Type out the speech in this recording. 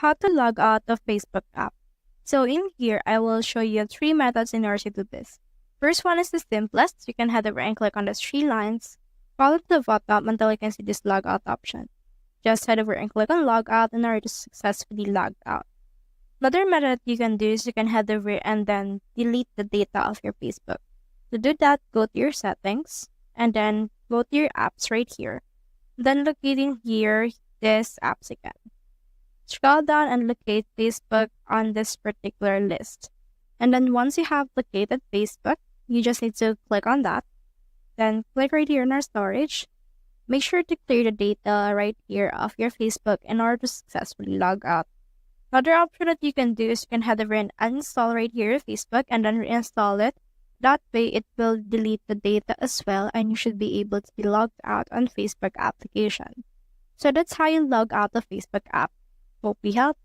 how to log out of Facebook app. So in here, I will show you 3 methods in order to do this. First one is the simplest. You can head over and click on the 3 lines. Follow to the bottom until you can see this logout option. Just head over and click on logout in order to successfully log out. Another method you can do is you can head over and then delete the data of your Facebook. To do that, go to your settings and then go to your apps right here. Then locating here this apps again. Scroll down and locate Facebook on this particular list. And then once you have located Facebook, you just need to click on that. Then click right here in our storage. Make sure to clear the data right here of your Facebook in order to successfully log out. Another option that you can do is you can head over and uninstall right here Facebook and then reinstall it. That way it will delete the data as well and you should be able to be logged out on Facebook application. So that's how you log out the Facebook app. Hope we helped.